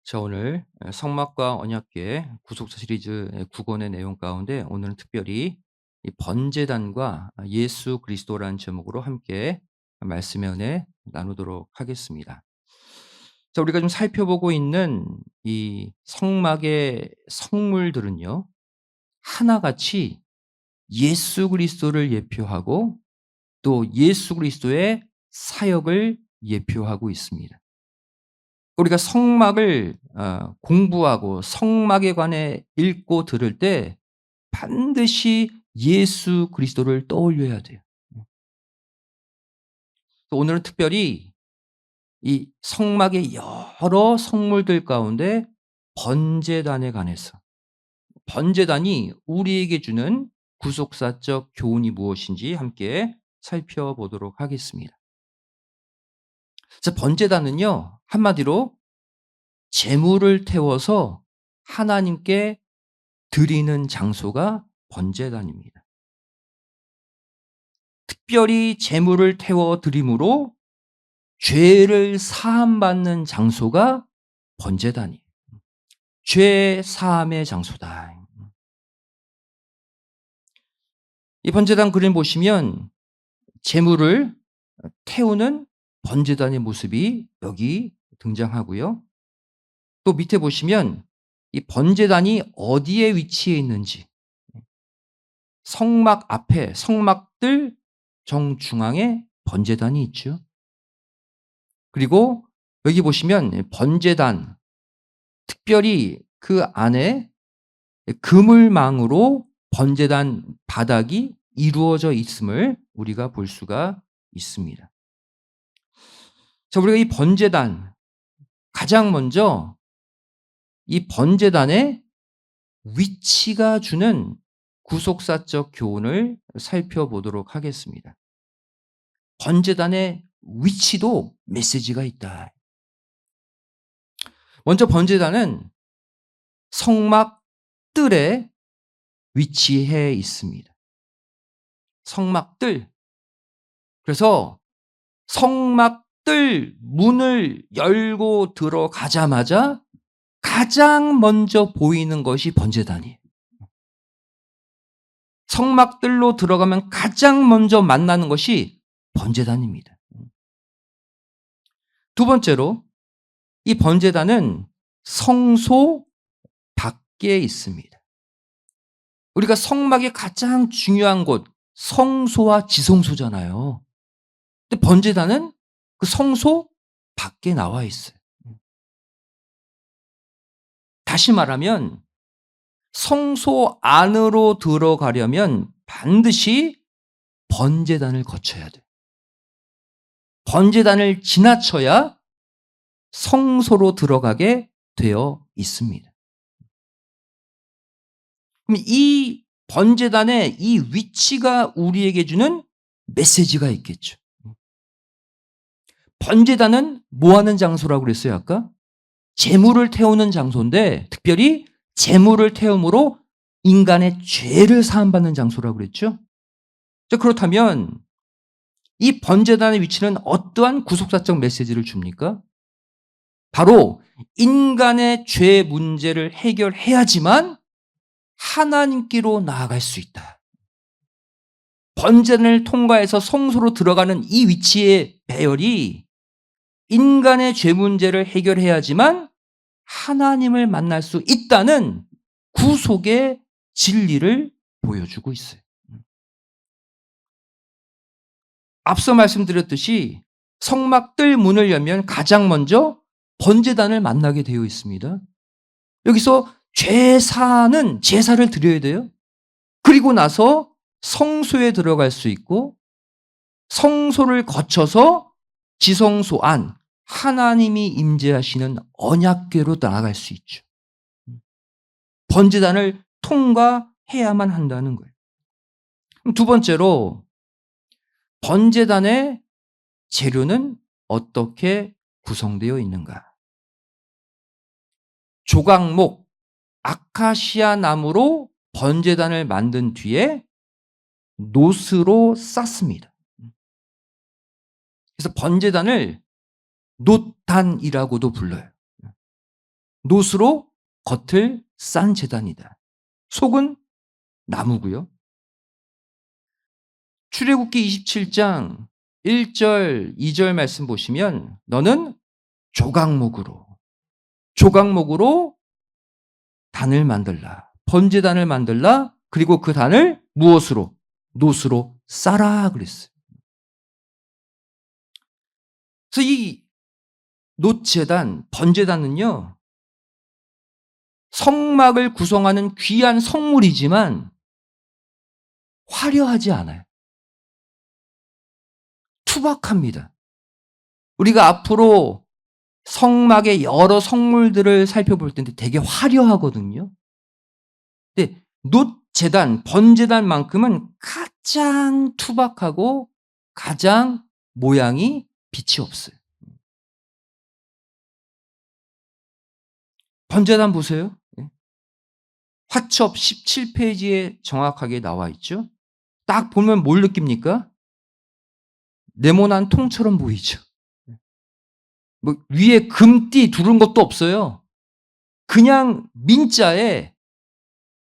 자, 오늘 성막과 언약궤 구속사 시리즈 9권의 내용 가운데 오늘은 특별히 이 번제단과 예수 그리스도라는 제목으로 함께 말씀의 은혜 나누도록 하겠습니다. 자, 우리가 좀 살펴보고 있는 이 성막의 성물들은요, 하나같이 예수 그리스도를 예표하고 또 예수 그리스도의 사역을 예표하고 있습니다. 우리가 성막을 공부하고 성막에 관해 읽고 들을 때 반드시 예수 그리스도를 떠올려야 돼요. 또 오늘은 특별히 이 성막의 여러 성물들 가운데 번제단에 관해서, 번제단이 우리에게 주는 구속사적 교훈이 무엇인지 함께 살펴보도록 하겠습니다. 그래서 번제단은요, 한마디로 제물을 태워서 하나님께 드리는 장소가 번제단입니다. 특별히 제물을 태워 드림으로 죄를 사함받는 장소가 번제단이에요. 죄 사함의 장소다. 이 번제단 그림 보시면 제물을 태우는 번제단의 모습이 여기 등장하고요. 또 밑에 보시면 이 번제단이 어디에 위치해 있는지, 성막 앞에, 성막들 정중앙에 번제단이 있죠. 그리고 여기 보시면 번제단, 특별히 그 안에 그물망으로 번제단 바닥이 이루어져 있음을 우리가 볼 수가 있습니다. 자, 우리가 이 번제단, 가장 먼저 이 번제단의 위치가 주는 구속사적 교훈을 살펴보도록 하겠습니다. 번제단의 위치도 메시지가 있다. 먼저 번제단은 성막 뜰에 위치해 있습니다. 성막 뜰. 그래서 성막 뜰 문을 열고 들어가자마자 가장 먼저 보이는 것이 번제단이에요. 성막 뜰로 들어가면 가장 먼저 만나는 것이 번제단입니다. 두 번째로 이 번제단은 성소 밖에 있습니다. 우리가 성막의 가장 중요한 곳, 성소와 지성소잖아요. 근데 번제단은 그 성소 밖에 나와 있어요. 다시 말하면 성소 안으로 들어가려면 반드시 번제단을 거쳐야 돼요. 번제단을 지나쳐야 성소로 들어가게 되어 있습니다. 그럼 이 번제단의 이 위치가 우리에게 주는 메시지가 있겠죠. 번제단은 뭐 하는 장소라고 그랬어요, 아까? 제물을 태우는 장소인데 특별히 제물을 태움으로 인간의 죄를 사함받는 장소라고 그랬죠. 자, 그렇다면 이 번제단의 위치는 어떠한 구속사적 메시지를 줍니까? 바로 인간의 죄 문제를 해결해야지만 하나님께로 나아갈 수 있다. 번제단을 통과해서 성소로 들어가는 이 위치의 배열이 인간의 죄 문제를 해결해야지만 하나님을 만날 수 있다는 구속의 진리를 보여주고 있어요. 앞서 말씀드렸듯이 성막 뜰 문을 열면 가장 먼저 번제단을 만나게 되어 있습니다. 여기서 죄사는 제사를 드려야 돼요. 그리고 나서 성소에 들어갈 수 있고 성소를 거쳐서 지성소 안 하나님이 임재하시는 언약궤로 나아갈 수 있죠. 번제단을 통과해야만 한다는 거예요. 그럼 두 번째로 번제단의 재료는 어떻게 구성되어 있는가? 조각목, 아카시아 나무로 번제단을 만든 뒤에 놋으로 쌌습니다. 그래서 번제단을 놋단이라고도 불러요. 놋으로 겉을 싼 제단이다. 속은 나무고요. 출애굽기 27장 1절, 2절 말씀 보시면 너는 조각목으로 단을 만들라. 번제단을 만들라. 그리고 그 단을 무엇으로? 놋으로 싸라 그랬어요. 그래서 이 놋제단, 번제단은요, 성막을 구성하는 귀한 성물이지만 화려하지 않아요. 투박합니다. 우리가 앞으로 성막의 여러 성물들을 살펴볼 텐데 되게 화려하거든요. 근데 놋제단, 번제단만큼은 가장 투박하고 가장 모양이 빛이 없어요. 번제단 보세요. 화첩 17페이지에 정확하게 나와 있죠. 딱 보면 뭘 느낍니까? 네모난 통처럼 보이죠. 뭐 위에 금띠 두른 것도 없어요. 그냥 민자에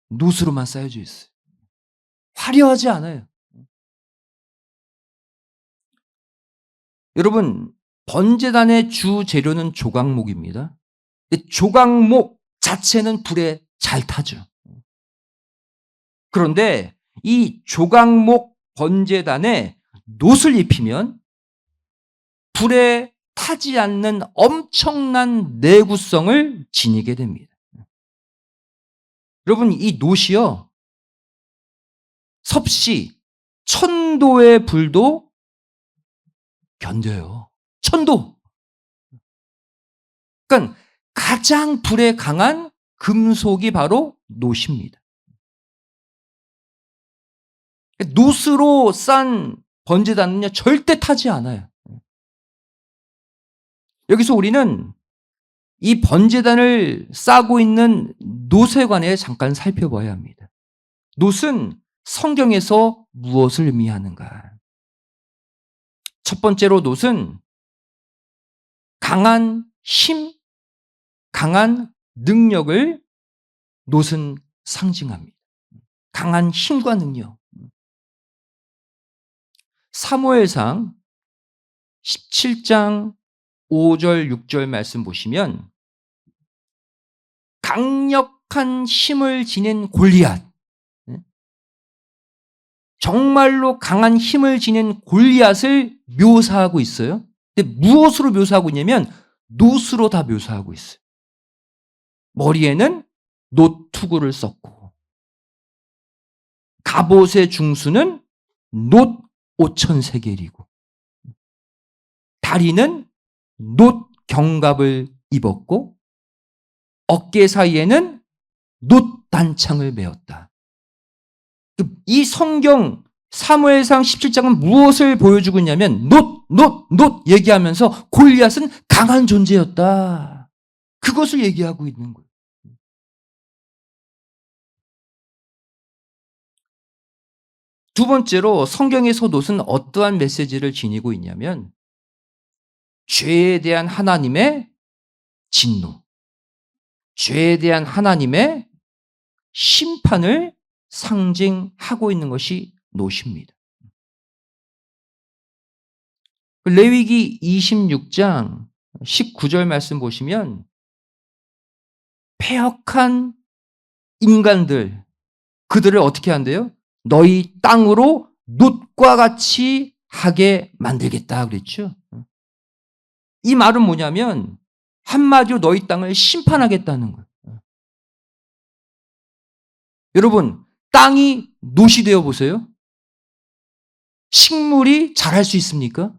놋으로만 쌓여져 있어요. 화려하지 않아요. 여러분, 번제단의 주 재료는 조각목입니다. 근데 조각목 자체는 불에 잘 타죠. 그런데 이 조각목 번제단에 놋을 입히면 불에 타지 않는 엄청난 내구성을 지니게 됩니다. 여러분, 이 놋이요, 섭씨 1000도의 불도 견뎌요. 1000도. 그러니까 가장 불에 강한 금속이 바로 놋입니다. 놋으로 싼 번제단은요, 절대 타지 않아요. 여기서 우리는 이 번제단을 싸고 있는 놋에 관해 잠깐 살펴봐야 합니다. 놋은 성경에서 무엇을 의미하는가? 첫 번째로 놋은 강한 힘, 강한 능력을 놋은 상징합니다. 강한 힘과 능력. 사무엘상 17장 5절, 6절 말씀 보시면 강력한 힘을 지닌 골리앗, 정말로 강한 힘을 지닌 골리앗을 묘사하고 있어요. 근데 무엇으로 묘사하고 있냐면 놋으로 다 묘사하고 있어요. 머리에는 놋 투구를 썼고, 갑옷의 중수는 놋 5,000세겔이고, 다리는 놋 경갑을 입었고, 어깨 사이에는 놋 단창을 메었다. 이 성경 사무엘상 17장은 무엇을 보여주고 있냐면 놋 얘기하면서 골리앗은 강한 존재였다. 그것을 얘기하고 있는 거예요. 두 번째로 성경에서 놋은 어떠한 메시지를 지니고 있냐면 죄에 대한 하나님의 진노, 죄에 대한 하나님의 심판을 상징하고 있는 것이 놋입니다. 레위기 26장 19절 말씀 보시면 패역한 인간들, 그들을 어떻게 한대요? 너희 땅으로 놋과 같이 하게 만들겠다 그랬죠. 이 말은 뭐냐면 한마디로 너희 땅을 심판하겠다는 거예요. 여러분, 땅이 놋이 되어 보세요. 식물이 자랄 수 있습니까?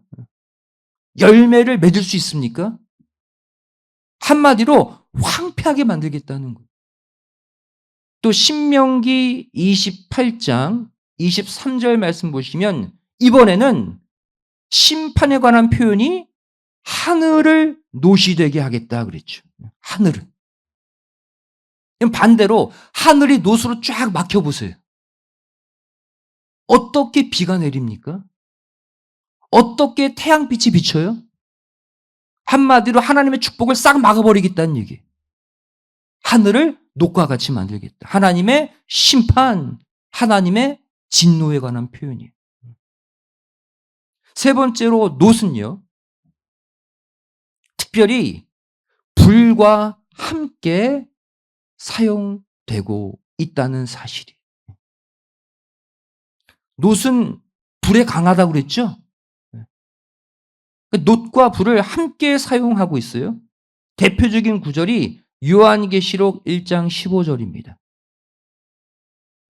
열매를 맺을 수 있습니까? 한마디로 황폐하게 만들겠다는 거예요. 또 신명기 28장 23절 말씀 보시면 이번에는 심판에 관한 표현이 하늘을 놋이 되게 하겠다 그랬죠. 하늘을. 반대로 하늘이 놋으로 쫙 막혀보세요. 어떻게 비가 내립니까? 어떻게 태양빛이 비쳐요? 한마디로 하나님의 축복을 싹 막아버리겠다는 얘기예요. 하늘을 녹과 같이 만들겠다. 하나님의 심판, 하나님의 진노에 관한 표현이에요. 세 번째로 놋은요, 특별히 불과 함께 사용되고 있다는 사실이에요. 놋은 불에 강하다고 그랬죠? 놋과 불을 함께 사용하고 있어요. 대표적인 구절이 요한계시록 1장 15절입니다.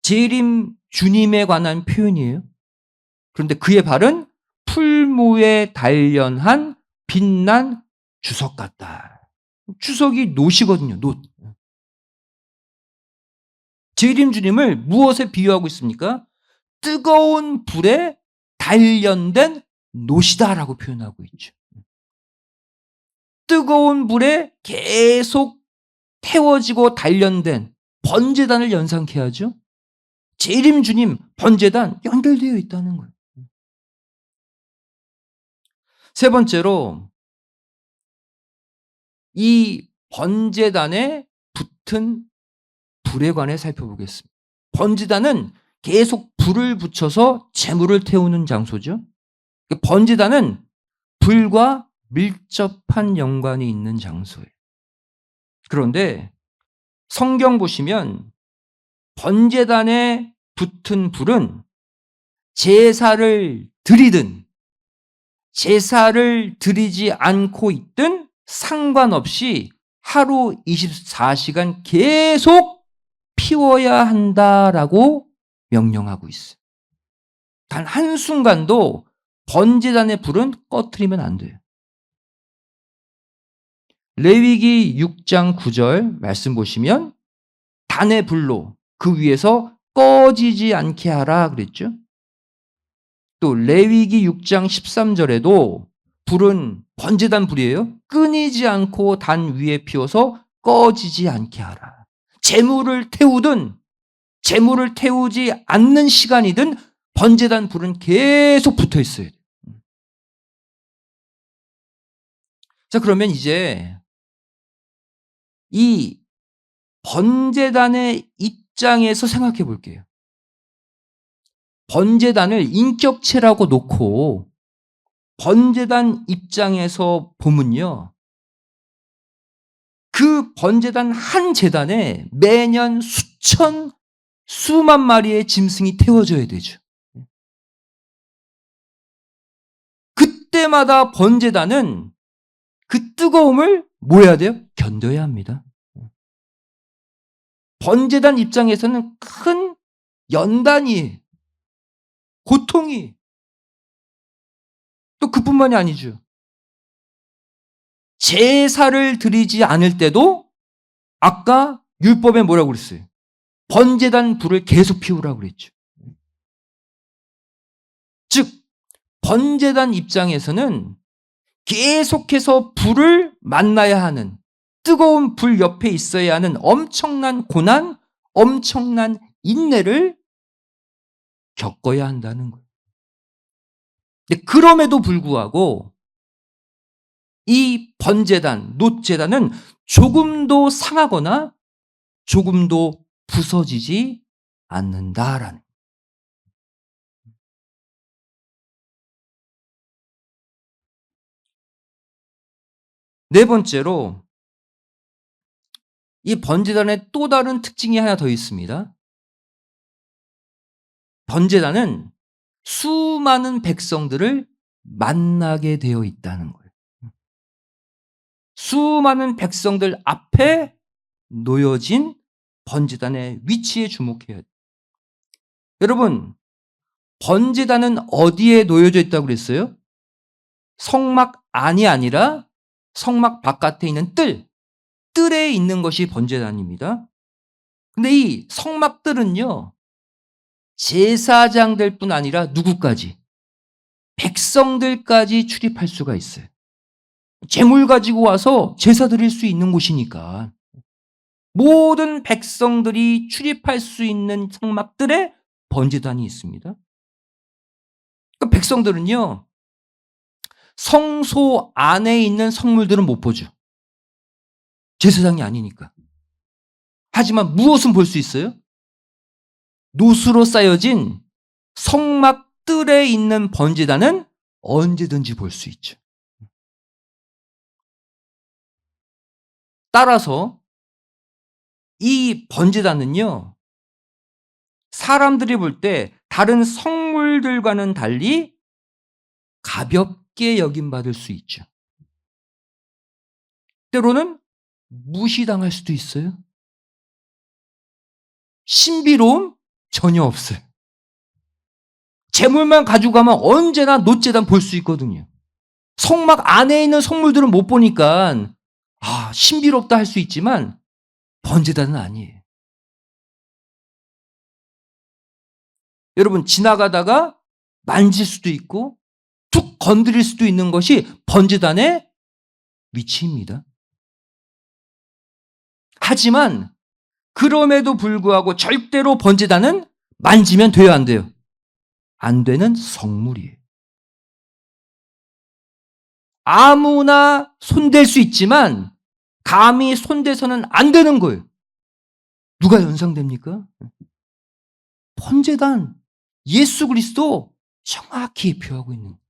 재림 주님에 관한 표현이에요. 그런데 그의 발은 풀무에 단련한 빛난 주석 같다. 주석이 놋이거든요. 놋. 재림 주님을 무엇에 비유하고 있습니까? 뜨거운 불에 단련된 놋이다라고 표현하고 있죠. 뜨거운 불에 계속 태워지고 단련된 번제단을 연상케 하죠. 재림 주님, 번제단 연결되어 있다는 거예요. 세 번째로 이 번제단에 붙은 불에 관해 살펴보겠습니다. 번제단은 계속 불을 붙여서 제물을 태우는 장소죠. 번제단은 불과 밀접한 연관이 있는 장소예요. 그런데 성경 보시면 번제단에 붙은 불은 제사를 드리든 제사를 드리지 않고 있든 상관없이 하루 24시간 계속 피워야 한다라고 명령하고 있어요. 단 한순간도 번제단의 불은 꺼트리면 안 돼요. 레위기 6장 9절 말씀 보시면 단의 불로 그 위에서 꺼지지 않게 하라 그랬죠. 또 레위기 6장 13절에도 불은 번제단 불이에요. 끊이지 않고 단 위에 피워서 꺼지지 않게 하라. 재물을 태우든 재물을 태우지 않는 시간이든 번제단 불은 계속 붙어 있어야 돼요. 자, 그러면 이제 이 번제단의 입장에서 생각해 볼게요. 번제단을 인격체라고 놓고 번제단 입장에서 보면요, 그 번제단 한 제단에 매년 수만 마리의 짐승이 태워져야 되죠. 그때마다 번제단은 그 뜨거움을 뭐 해야 돼요? 견뎌야 합니다. 번제단 입장에서는 큰 연단이, 고통이, 또 그뿐만이 아니죠. 제사를 드리지 않을 때도 아까 율법에 뭐라고 그랬어요? 번제단 불을 계속 피우라고 그랬죠. 즉 번제단 입장에서는 계속해서 불을 만나야 하는, 뜨거운 불 옆에 있어야 하는 엄청난 고난, 엄청난 인내를 겪어야 한다는 거예요. 근데 그럼에도 불구하고 이 번제단, 놋제단은 조금도 상하거나 조금도 부서지지 않는다라는 거예요. 네 번째로 이 번제단의 또 다른 특징이 하나 더 있습니다. 번제단은 수많은 백성들을 만나게 되어 있다는 거예요. 수많은 백성들 앞에 놓여진 번제단의 위치에 주목해야 돼요. 여러분, 번제단은 어디에 놓여져 있다고 그랬어요? 성막 안이 아니라 성막 바깥에 있는 뜰에 있는 것이 번제단입니다. 근데 이 성막들은요, 제사장들 뿐 아니라 누구까지? 백성들까지 출입할 수가 있어요. 재물 가지고 와서 제사 드릴 수 있는 곳이니까. 모든 백성들이 출입할 수 있는 성막들에 번제단이 있습니다. 그러니까 백성들은요, 성소 안에 있는 성물들은 못 보죠. 제사장이 아니니까. 하지만 무엇은 볼 수 있어요? 노수로 쌓여진 성막 뜰에 있는 번제단은 언제든지 볼 수 있죠. 따라서 이 번제단은요, 사람들이 볼 때 다른 성물들과는 달리 가볍게 여김받을 수 있죠. 때로는 무시당할 수도 있어요. 신비로움 전혀 없어요. 재물만 가지고 가면 언제나 놋재단 볼 수 있거든요. 성막 안에 있는 성물들은 못 보니까 신비롭다 할 수 있지만 번제단은 아니에요. 여러분, 지나가다가 만질 수도 있고 툭 건드릴 수도 있는 것이 번제단의 위치입니다. 하지만 그럼에도 불구하고 절대로 번제단은 만지면 돼요, 안 돼요? 안 되는 성물이에요. 아무나 손댈 수 있지만 감히 손대서는 안 되는 거예요. 누가 연상됩니까? 번제단, 예수 그리스도 정확히 표하고 있는 거예요.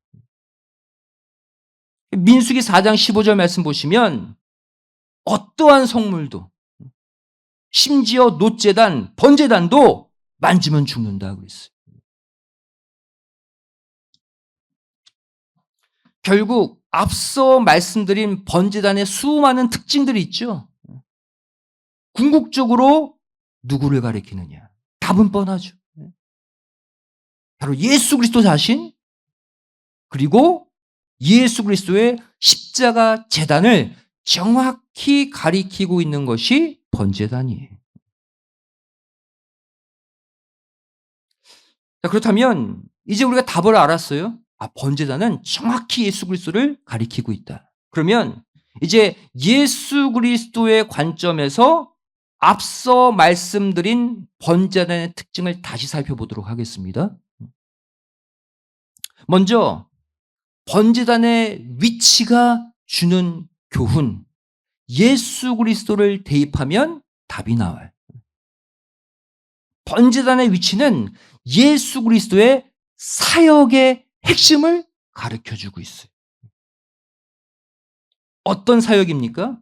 민수기 4장 15절 말씀 보시면 어떠한 성물도 심지어 놋제단, 번제단도 만지면 죽는다 그랬어요. 결국 앞서 말씀드린 번제단의 수많은 특징들이 있죠. 궁극적으로 누구를 가리키느냐? 답은 뻔하죠. 바로 예수 그리스도 자신, 그리고 예수 그리스도의 십자가 제단을 정확히 가리키고 있는 것이 번제단이에요. 자, 그렇다면 이제 우리가 답을 알았어요. 번제단은 정확히 예수 그리스도를 가리키고 있다. 그러면 이제 예수 그리스도의 관점에서 앞서 말씀드린 번제단의 특징을 다시 살펴보도록 하겠습니다. 먼저 번제단의 위치가 주는 교훈, 예수 그리스도를 대입하면 답이 나와요. 번제단의 위치는 예수 그리스도의 사역의 핵심을 가르쳐주고 있어요. 어떤 사역입니까?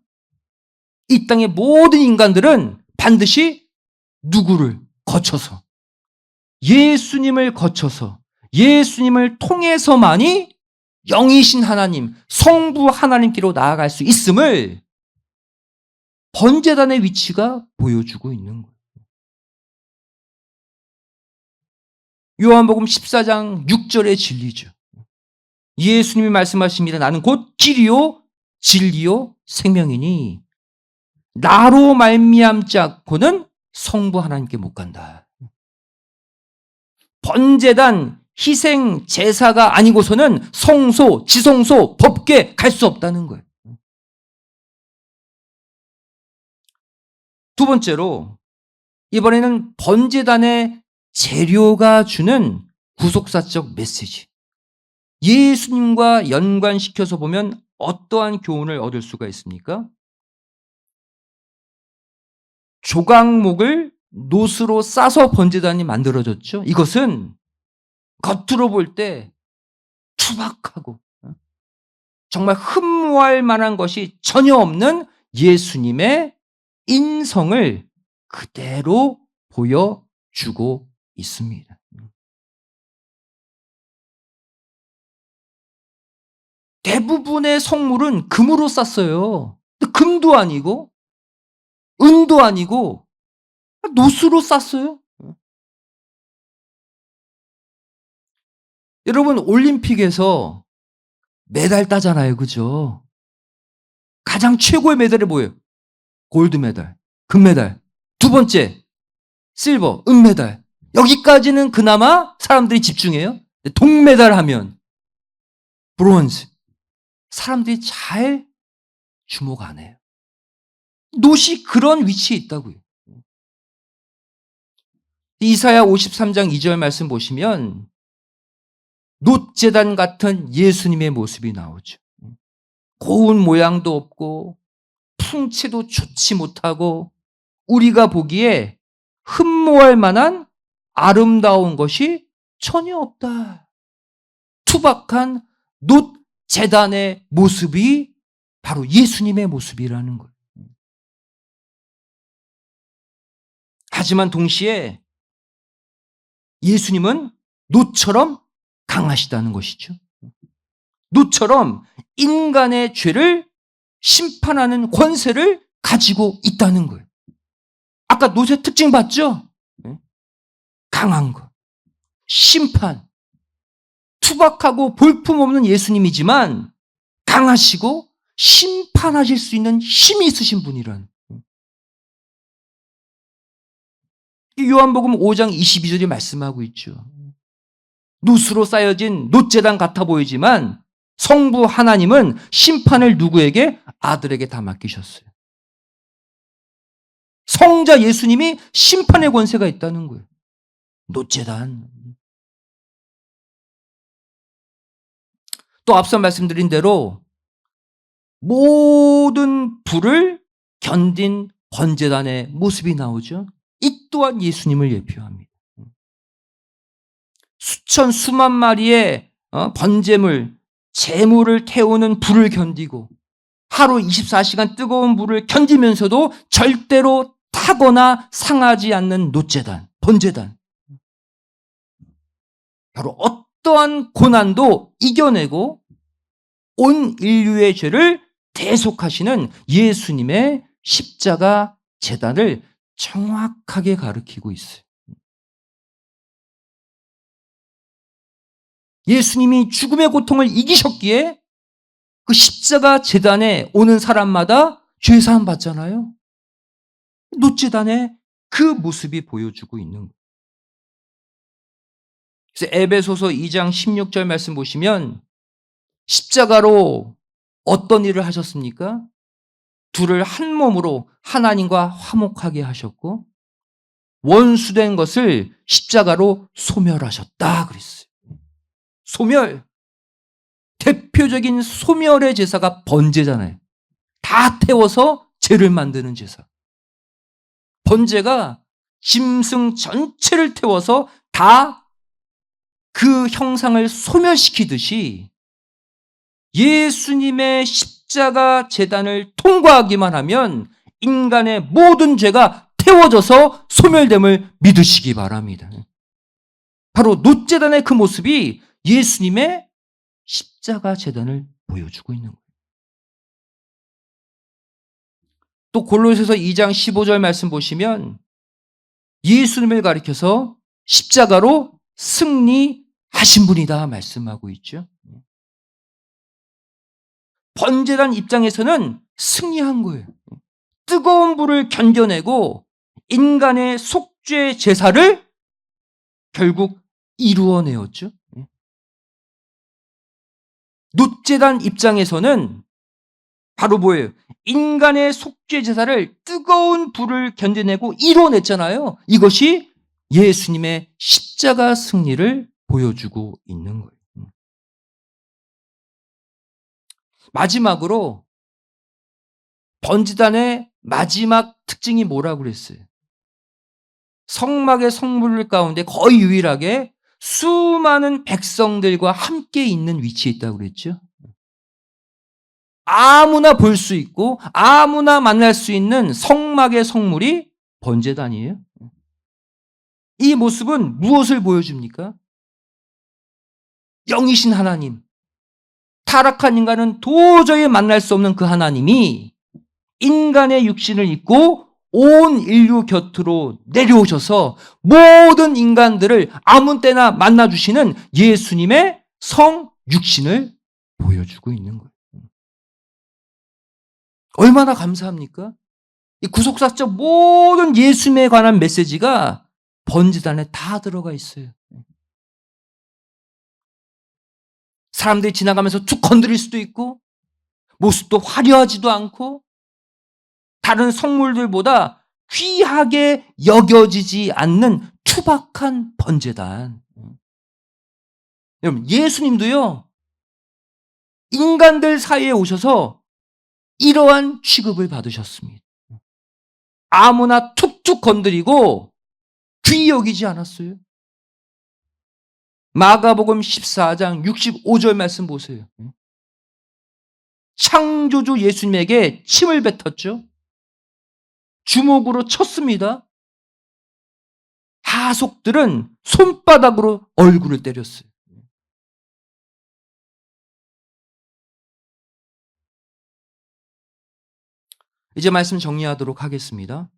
이 땅의 모든 인간들은 반드시 누구를 거쳐서, 예수님을 거쳐서, 예수님을 통해서만이 영이신 하나님, 성부 하나님께로 나아갈 수 있음을 번제단의 위치가 보여주고 있는 거예요. 요한복음 14장 6절의 진리죠. 예수님이 말씀하십니다. 나는 곧 길이요 진리요 생명이니 나로 말미암지 않고는 성부 하나님께 못 간다. 번제단, 희생, 제사가 아니고서는 성소, 지성소, 법궤 갈 수 없다는 거예요. 두 번째로 이번에는 번제단의 재료가 주는 구속사적 메시지. 예수님과 연관시켜서 보면 어떠한 교훈을 얻을 수가 있습니까? 조각목을 놋으로 싸서 번제단이 만들어졌죠. 이것은 겉으로 볼 때 투박하고 정말 흠모할 만한 것이 전혀 없는 예수님의 인성을 그대로 보여주고 있습니다. 대부분의 성물은 금으로 쌌어요. 금도 아니고 은도 아니고 놋으로 쌌어요. 여러분, 올림픽에서 메달 따잖아요. 그죠? 가장 최고의 메달이 뭐예요? 골드 메달, 금메달. 두 번째, 실버, 은메달. 여기까지는 그나마 사람들이 집중해요. 동메달 하면 브론즈. 사람들이 잘 주목 안 해요. 놋이 그런 위치에 있다고요. 이사야 53장 2절 말씀 보시면 놋제단 같은 예수님의 모습이 나오죠. 고운 모양도 없고 풍채도 좋지 못하고 우리가 보기에 흠모할 만한 아름다운 것이 전혀 없다. 투박한 놋 제단의 모습이 바로 예수님의 모습이라는 거예요. 하지만 동시에 예수님은 놋처럼 강하시다는 것이죠. 놋처럼 인간의 죄를 심판하는 권세를 가지고 있다는 거예요. 아까 놋의 특징 봤죠? 강한 것, 심판, 투박하고 볼품없는 예수님이지만 강하시고 심판하실 수 있는 힘이 있으신 분이라는. 요한복음 5장 22절이 말씀하고 있죠. 놋으로 쌓여진 놋제단 같아 보이지만 성부 하나님은 심판을 누구에게? 아들에게 다 맡기셨어요. 성자 예수님이 심판의 권세가 있다는 거예요. 놋제단. 또 앞서 말씀드린 대로 모든 불을 견딘 번제단의 모습이 나오죠. 이 또한 예수님을 예표합니다. 수천 수만 마리의 번제물, 제물을 태우는 불을 견디고 하루 24시간 뜨거운 불을 견디면서도 절대로 타거나 상하지 않는 놋제단, 번제단. 바로 어떠한 고난도 이겨내고 온 인류의 죄를 대속하시는 예수님의 십자가 제단을 정확하게 가리키고 있어요. 예수님이 죽음의 고통을 이기셨기에 그 십자가 제단에 오는 사람마다 죄사함 받잖아요. 놋제단에 그 모습이 보여주고 있는 거예요. 그래서 에베소서 2장 16절 말씀 보시면 십자가로 어떤 일을 하셨습니까? 둘을 한 몸으로 하나님과 화목하게 하셨고 원수된 것을 십자가로 소멸하셨다 그랬어요. 소멸. 대표적인 소멸의 제사가 번제잖아요. 다 태워서 죄를 만드는 제사. 번제가 짐승 전체를 태워서 다 그 형상을 소멸시키듯이 예수님의 십자가 제단을 통과하기만 하면 인간의 모든 죄가 태워져서 소멸됨을 믿으시기 바랍니다. 바로 놋제단의 그 모습이 예수님의 십자가 제단을 보여주고 있는 거예요. 또 골로새서 2장 15절 말씀 보시면 예수님을 가리켜서 십자가로 승리하신 분이다 말씀하고 있죠. 번제단 입장에서는 승리한 거예요. 뜨거운 불을 견뎌내고 인간의 속죄 제사를 결국 이루어내었죠. 놋제단 입장에서는 바로 뭐예요? 인간의 속죄 제사를 뜨거운 불을 견뎌내고 이루어냈잖아요. 이것이 예수님의 십자가 승리를 보여주고 있는 거예요. 마지막으로 번제단의 마지막 특징이 뭐라고 그랬어요? 성막의 성물 가운데 거의 유일하게 수많은 백성들과 함께 있는 위치에 있다고 그랬죠. 아무나 볼 수 있고 아무나 만날 수 있는 성막의 성물이 번제단이에요. 이 모습은 무엇을 보여줍니까? 영이신 하나님, 타락한 인간은 도저히 만날 수 없는 그 하나님이 인간의 육신을 입고 온 인류 곁으로 내려오셔서 모든 인간들을 아무 때나 만나주시는 예수님의 성 육신을 보여주고 있는 거예요. 얼마나 감사합니까? 이 구속사적 모든 예수님에 관한 메시지가 번제단에 다 들어가 있어요. 사람들이 지나가면서 툭 건드릴 수도 있고 모습도 화려하지도 않고 다른 성물들보다 귀하게 여겨지지 않는 투박한 번제단. 여러분, 예수님도요, 인간들 사이에 오셔서 이러한 취급을 받으셨습니다. 아무나 툭툭 건드리고 귀히 여기지 않았어요. 마가복음 14장 65절 말씀 보세요. 창조주 예수님에게 침을 뱉었죠. 주먹으로 쳤습니다. 하속들은 손바닥으로 얼굴을 때렸어요. 이제 말씀 정리하도록 하겠습니다.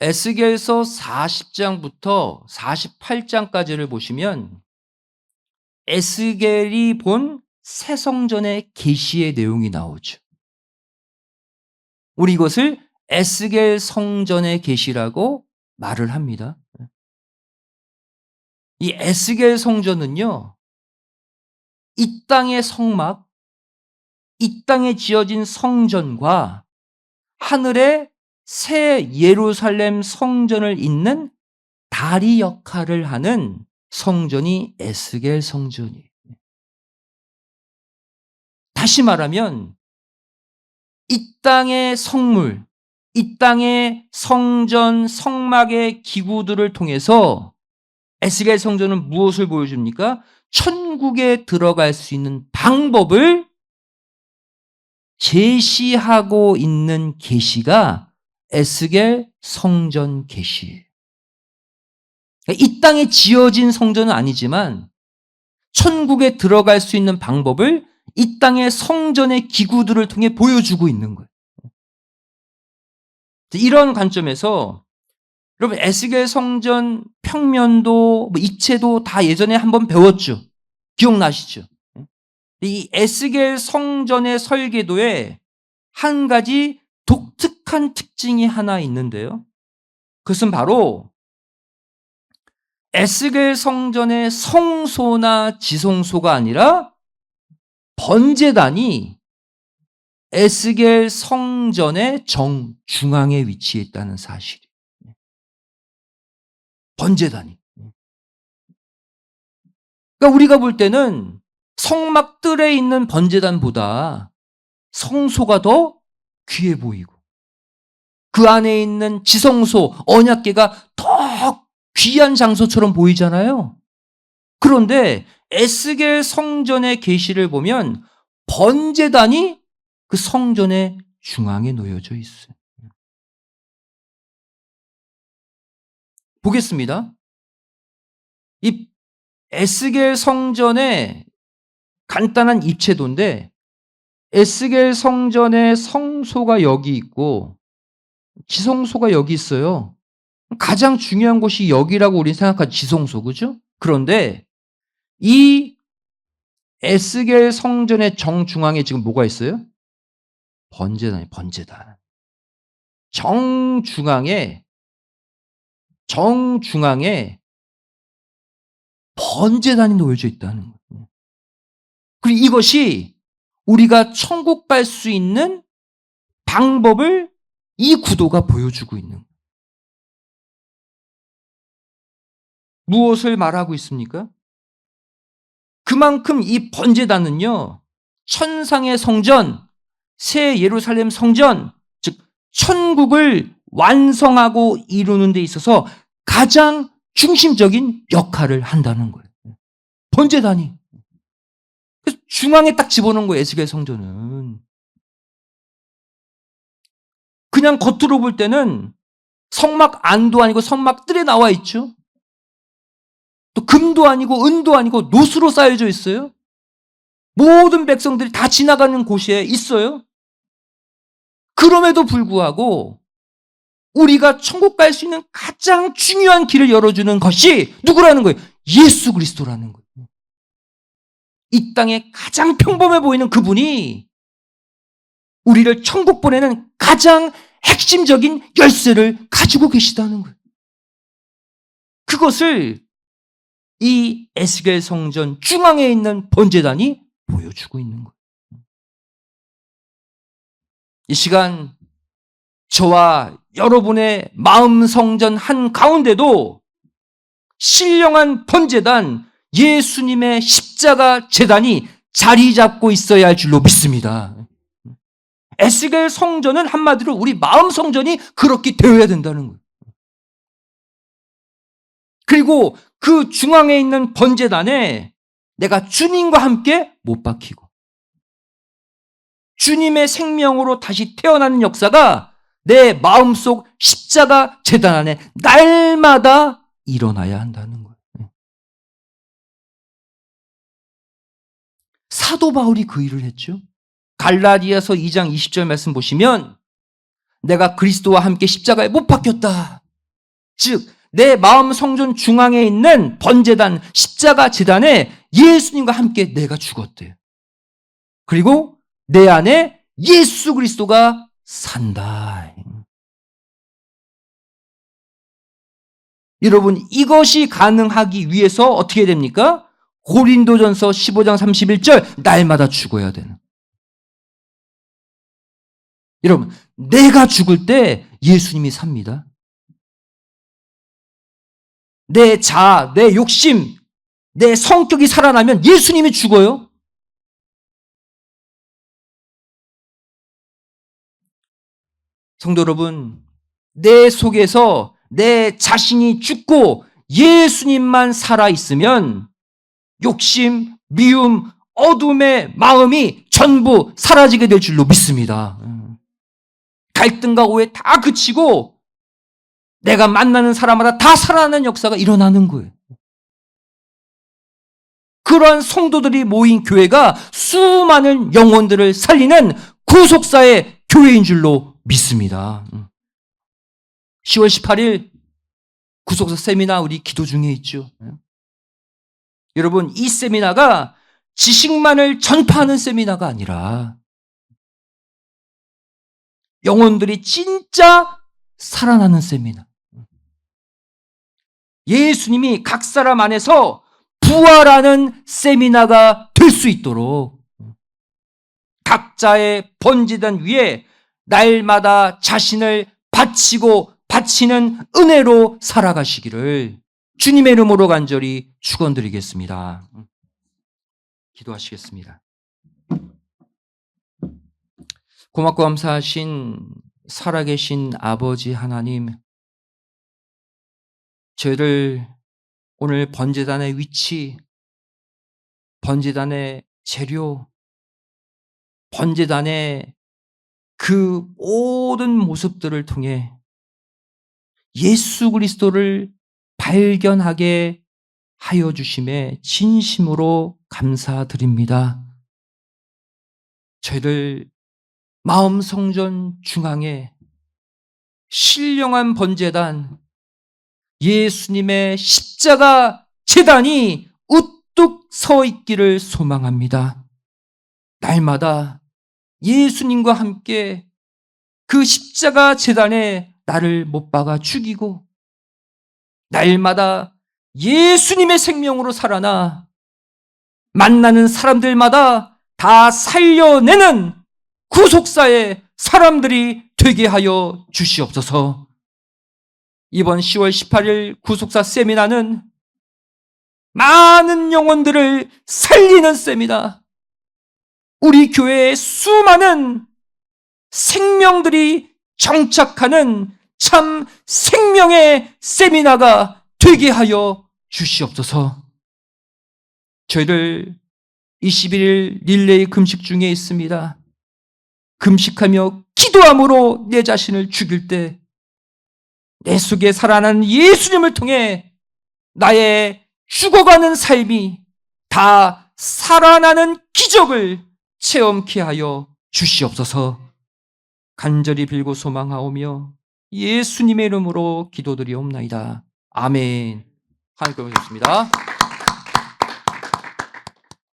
에스겔서 40장부터 48장까지를 보시면 에스겔이 본 새 성전의 계시의 내용이 나오죠. 우리 이것을 에스겔 성전의 계시라고 말을 합니다. 이 에스겔 성전은요, 이 땅의 성막, 이 땅에 지어진 성전과 하늘의 새 예루살렘 성전을 잇는 다리 역할을 하는 성전이 에스겔 성전이에요. 다시 말하면 이 땅의 성물, 이 땅의 성전, 성막의 기구들을 통해서 에스겔 성전은 무엇을 보여줍니까? 천국에 들어갈 수 있는 방법을 제시하고 있는 계시가 에스겔 성전 계시예요. 이 땅에 지어진 성전은 아니지만 천국에 들어갈 수 있는 방법을 이 땅의 성전의 기구들을 통해 보여주고 있는 거예요. 이런 관점에서 여러분 에스겔 성전 평면도 입체도 다 예전에 한번 배웠죠. 기억나시죠? 이 에스겔 성전의 설계도에 한 가지 독특한 특징이 하나 있는데요. 그것은 바로 에스겔 성전의 성소나 지성소가 아니라 번제단이 에스겔 성전의 정중앙에 위치해 있다는 사실이에요. 번제단이. 그러니까 우리가 볼 때는 성막 뜰에 있는 번제단보다 성소가 더 귀해 보이고 그 안에 있는 지성소, 언약궤가 더 귀한 장소처럼 보이잖아요. 그런데 에스겔 성전의 계시를 보면 번제단이 그 성전의 중앙에 놓여져 있어요. 보겠습니다. 이 에스겔 성전의 간단한 입체도인데 에스겔 성전의 성소가 여기 있고 지성소가 여기 있어요. 가장 중요한 곳이 여기라고 우리는 생각하죠. 지성소, 그죠? 그런데 이 에스겔 성전의 정중앙에 지금 뭐가 있어요? 번제단이에요. 번제단. 정중앙에 번제단이 놓여져 있다는 거예요. 그리고 이것이 우리가 천국 갈 수 있는 방법을 이 구도가 보여주고 있는 거예요. 무엇을 말하고 있습니까? 그만큼 이 번제단은요, 천상의 성전, 새 예루살렘 성전, 즉 천국을 완성하고 이루는 데 있어서 가장 중심적인 역할을 한다는 거예요. 번제단이. 그래서 중앙에 딱 집어넣은 거예요, 에스겔 성전은. 그냥 겉으로 볼 때는 성막 안도 아니고 성막 뜰에 나와 있죠. 또 금도 아니고 은도 아니고 노수로 쌓여져 있어요. 모든 백성들이 다 지나가는 곳에 있어요. 그럼에도 불구하고 우리가 천국 갈 수 있는 가장 중요한 길을 열어주는 것이 누구라는 거예요? 예수 그리스도라는 거예요. 이 땅에 가장 평범해 보이는 그분이 우리를 천국 보내는 가장 핵심적인 열쇠를 가지고 계시다는 거예요. 그것을 이 에스겔 성전 중앙에 있는 번제단이 보여주고 있는 거예요. 이 시간 저와 여러분의 마음 성전 한가운데도 신령한 번제단 예수님의 십자가 제단이 자리 잡고 있어야 할 줄로 믿습니다. 에스겔 성전은 한마디로 우리 마음 성전이 그렇게 되어야 된다는 거예요. 그리고 그 중앙에 있는 번제단에 내가 주님과 함께 못 박히고 주님의 생명으로 다시 태어나는 역사가 내 마음속 십자가 제단 안에 날마다 일어나야 한다는 거예요. 사도 바울이 그 일을 했죠. 갈라디아서 2장 20절 말씀 보시면 내가 그리스도와 함께 십자가에 못 박혔다. 즉 내 마음 성전 중앙에 있는 번제단 십자가 제단에 예수님과 함께 내가 죽었대요. 그리고 내 안에 예수 그리스도가 산다. 여러분, 이것이 가능하기 위해서 어떻게 됩니까? 고린도전서 15장 31절 날마다 죽어야 되는. 여러분, 내가 죽을 때 예수님이 삽니다. 내 자아, 내 욕심, 내 성격이 살아나면 예수님이 죽어요. 성도 여러분, 내 속에서 내 자신이 죽고 예수님만 살아있으면 욕심, 미움, 어둠의 마음이 전부 사라지게 될 줄로 믿습니다. 갈등과 오해 다 그치고 내가 만나는 사람마다 다 살아나는 역사가 일어나는 거예요. 그러한 성도들이 모인 교회가 수많은 영혼들을 살리는 구속사의 교회인 줄로 믿습니다. 10월 18일 구속사 세미나 우리 기도 중에 있죠. 여러분, 이 세미나가 지식만을 전파하는 세미나가 아니라 영혼들이 진짜 살아나는 세미나. 예수님이 각 사람 안에서 부활하는 세미나가 될 수 있도록 각자의 번제단 위에 날마다 자신을 바치고 바치는 은혜로 살아가시기를 주님의 이름으로 간절히 축원드리겠습니다. 기도하시겠습니다. 고맙고 감사하신 살아계신 아버지 하나님, 저희를 오늘 번제단의 위치, 번제단의 재료, 번제단의 그 모든 모습들을 통해 예수 그리스도를 발견하게 하여 주심에 진심으로 감사드립니다. 저희들 마음 성전 중앙에 신령한 번제단, 예수님의 십자가 제단이 우뚝 서 있기를 소망합니다. 날마다 예수님과 함께 그 십자가 제단에 나를 못 박아 죽이고 날마다 예수님의 생명으로 살아나 만나는 사람들마다 다 살려내는 구속사의 사람들이 되게 하여 주시옵소서. 이번 10월 18일 구속사 세미나는 많은 영혼들을 살리는 세미나, 우리 교회의 수많은 생명들이 정착하는 참 생명의 세미나가 되게 하여 주시옵소서. 저희를 21일 릴레이 금식 중에 있습니다. 금식하며 기도함으로 내 자신을 죽일 때 내 속에 살아나는 예수님을 통해 나의 죽어가는 삶이 다 살아나는 기적을 체험케 하여 주시옵소서. 간절히 빌고 소망하오며 예수님의 이름으로 기도드리옵나이다. 아멘. 하나님께 감사드립니다.